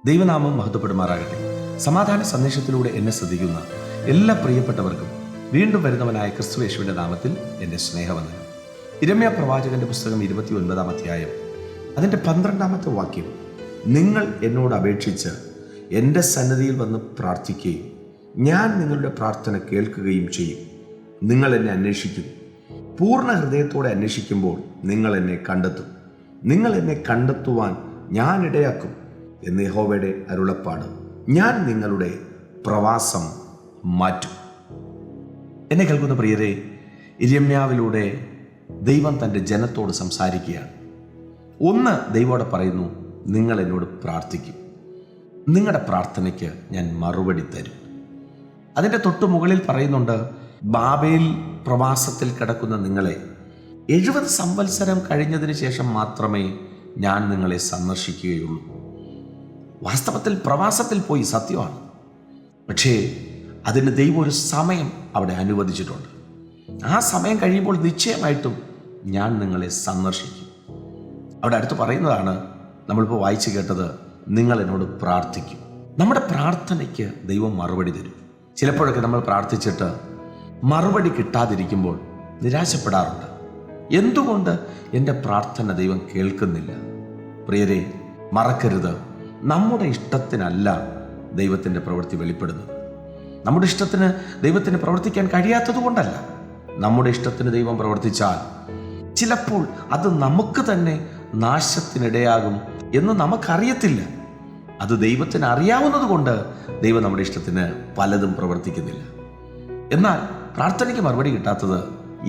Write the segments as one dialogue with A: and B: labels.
A: ദൈവനാമം മഹത്വപ്പെടുമാറാകട്ടെ. സമാധാന സന്ദേശത്തിലൂടെ എന്നെ ശ്രദ്ധിക്കുന്ന എല്ലാ പ്രിയപ്പെട്ടവർക്കും വീണ്ടും വരുന്നവനായ ക്രിസ്തുയേശുവിൻ്റെ നാമത്തിൽ എൻ്റെ സ്നേഹവന്ദനം. യിരെമ്യാ പ്രവാചകന്റെ പുസ്തകം 29-ാം അധ്യായം അതിൻ്റെ 12-ാമത്തെ വാക്യം, നിങ്ങൾ എന്നോട് അപേക്ഷിച്ച് എൻ്റെ സന്നിധിയിൽ വന്ന് പ്രാർത്ഥിക്കുകയും ഞാൻ നിങ്ങളുടെ പ്രാർത്ഥന കേൾക്കുകയും ചെയ്യും. നിങ്ങൾ എന്നെ അന്വേഷിക്കും, പൂർണ്ണ ഹൃദയത്തോടെ അന്വേഷിക്കുമ്പോൾ നിങ്ങൾ എന്നെ കണ്ടെത്തും. നിങ്ങൾ എന്നെ കണ്ടെത്തുവാൻ ഞാൻ ഇടയാക്കും എന്ന് യഹോവയുടെ അരുളപ്പാട്. ഞാൻ നിങ്ങളുടെ പ്രവാസം മാറ്റും. എന്നെ കേൾക്കുന്ന പ്രിയരെ, യിരെമ്യാവിലൂടെ ദൈവം തൻ്റെ ജനത്തോട് സംസാരിക്കുകയാണ്. ഒന്ന്, ദൈവത്തോട് പറയുന്നു, നിങ്ങൾ എന്നോട് പ്രാർത്ഥിക്കും, നിങ്ങളുടെ പ്രാർത്ഥനയ്ക്ക് ഞാൻ മറുപടി തരും. അതിൻ്റെ തൊട്ട് മുകളിൽ പറയുന്നുണ്ട്, ബാബേൽ പ്രവാസത്തിൽ കിടക്കുന്ന നിങ്ങളെ 70 സംവത്സരം കഴിഞ്ഞതിന് ശേഷം മാത്രമേ ഞാൻ നിങ്ങളെ സന്ദർശിക്കുകയുള്ളൂ. വാസ്തവത്തിൽ പ്രവാസത്തിൽ പോയി, സത്യമാണ്. പക്ഷേ അതിന് ദൈവം ഒരു സമയം അവിടെ അനുവദിച്ചിട്ടുണ്ട്. ആ സമയം കഴിയുമ്പോൾ നിശ്ചയമായിട്ടും ഞാൻ നിങ്ങളെ സന്ദർശിക്കും. അവിടെ അടുത്ത് പറയുന്നതാണ് നമ്മളിപ്പോൾ വായിച്ചു കേട്ടത്, നിങ്ങൾ എന്നോട് പ്രാർത്ഥിക്കും. നമ്മുടെ പ്രാർത്ഥനയ്ക്ക് ദൈവം മറുപടി തരും. ചിലപ്പോഴൊക്കെ നമ്മൾ പ്രാർത്ഥിച്ചിട്ട് മറുപടി കിട്ടാതിരിക്കുമ്പോൾ നിരാശപ്പെടാറുണ്ട്. എന്തുകൊണ്ട് എൻ്റെ പ്രാർത്ഥന ദൈവം കേൾക്കുന്നില്ല? പ്രിയരെ, മറക്കരുത്, നമ്മുടെ ഇഷ്ടത്തിനല്ല ദൈവത്തിൻ്റെ പ്രവൃത്തി വെളിപ്പെടുന്നത്. നമ്മുടെ ഇഷ്ടത്തിന് ദൈവത്തിന് പ്രവർത്തിക്കാൻ കഴിയാത്തത് കൊണ്ടല്ല. നമ്മുടെ ഇഷ്ടത്തിന് ദൈവം പ്രവർത്തിച്ചാൽ ചിലപ്പോൾ അത് നമുക്ക് തന്നെ നാശത്തിനിടയാകും എന്ന് നമുക്കറിയത്തില്ല. അത് ദൈവത്തിന് അറിയാവുന്നത് കൊണ്ട് ദൈവം നമ്മുടെ ഇഷ്ടത്തിന് പലതും പ്രവർത്തിക്കുന്നില്ല. എന്നാൽ പ്രാർത്ഥനയ്ക്ക് മറുപടി കിട്ടാത്തത്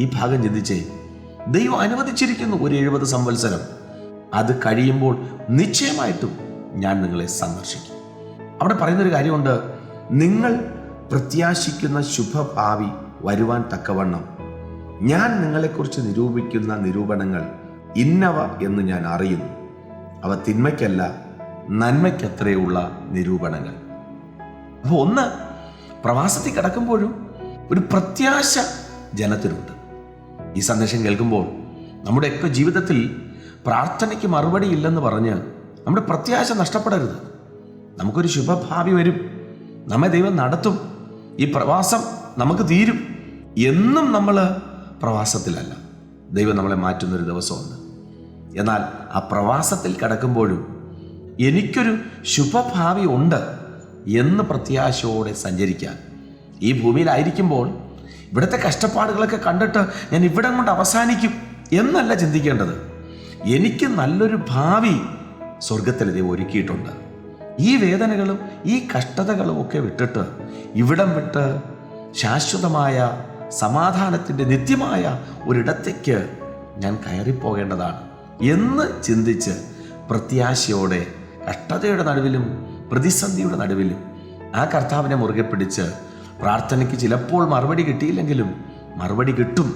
A: ഈ ഭാഗം ചിന്തിച്ചേ. ദൈവം അനുവദിച്ചിരിക്കുന്നു ഒരു 70 സംവത്സരം. അത് കഴിയുമ്പോൾ നിശ്ചയമായിട്ടും ഞാൻ നിങ്ങളെ സന്ദർശിക്കും. അവിടെ പറയുന്നൊരു കാര്യമുണ്ട്, നിങ്ങൾ പ്രത്യാശിക്കുന്ന ശുഭഭാവി വരുവാൻ തക്കവണ്ണം ഞാൻ നിങ്ങളെക്കുറിച്ച് നിരൂപിക്കുന്ന നിരൂപണങ്ങൾ ഇന്നവ എന്ന് ഞാൻ അറിയുന്നു. അവ തിന്മയ്ക്കല്ല നന്മയ്ക്കത്രയുള്ള നിരൂപണങ്ങൾ. അപ്പോൾ ഒന്ന്, പ്രവാസത്തിൽ കിടക്കുമ്പോഴും ഒരു പ്രത്യാശ ജനത്തിനുണ്ട്. ഈ സന്ദേശം കേൾക്കുമ്പോൾ നമ്മുടെയൊക്കെ ജീവിതത്തിൽ പ്രാർത്ഥനയ്ക്ക് മറുപടി ഇല്ലെന്ന് പറഞ്ഞ് നമ്മുടെ പ്രത്യാശ നഷ്ടപ്പെടരുത്. നമുക്കൊരു ശുഭഭാവി വരും, നമ്മെ ദൈവം നടത്തും, ഈ പ്രവാസം നമുക്ക് തീരും. എന്നും നമ്മൾ പ്രവാസത്തിലല്ല, ദൈവം നമ്മളെ മാറ്റുന്നൊരു ദിവസമുണ്ട്. എന്നാൽ ആ പ്രവാസത്തിൽ കിടക്കുമ്പോഴും എനിക്കൊരു ശുഭഭാവി ഉണ്ട് എന്ന് പ്രത്യാശയോടെ സഞ്ചരിക്കാൻ, ഈ ഭൂമിയിലായിരിക്കുമ്പോൾ ഇവിടുത്തെ കഷ്ടപ്പാടുകളൊക്കെ കണ്ടിട്ട് ഞാൻ ഇവിടം കൊണ്ട് അവസാനിക്കും എന്നല്ല ചിന്തിക്കേണ്ടത്. എനിക്ക് നല്ലൊരു ഭാവി സ്വർഗത്തിൽ ദൈവം ഒരുക്കിയിട്ടുണ്ട്. ഈ വേദനകളും ഈ കഷ്ടതകളും ഒക്കെ വിട്ടിട്ട് ഇവിടം വിട്ട് ശാശ്വതമായ സമാധാനത്തിൻ്റെ നിത്യമായ ഒരിടത്തേക്ക് ഞാൻ കയറിപ്പോകേണ്ടതാണ് എന്ന് ചിന്തിച്ച് പ്രത്യാശയോടെ കഷ്ടതയുടെ നടുവിലും പ്രതിസന്ധിയുടെ നടുവിലും ആ കർത്താവിനെ മുറുകെ പിടിച്ച് പ്രാർത്ഥനയ്ക്ക് ചിലപ്പോൾ മറുപടി കിട്ടിയില്ലെങ്കിലും മറുപടി കിട്ടും,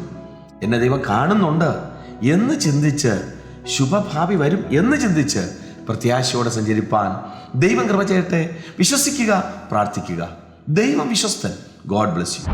A: എന്നെ ദൈവം കാണുന്നുണ്ട് എന്ന് ചിന്തിച്ച്, ശുഭഭാവി വരും എന്ന് ചിന്തിച്ച് പ്രത്യാശയോടെ സഞ്ചരിപ്പാൻ ദൈവം കൃപ ചെയ്യട്ടെ. വിശ്വസിക്കുക, പ്രാർത്ഥിക്കുക. ദൈവം വിശ്വസ്തൻ. God bless U.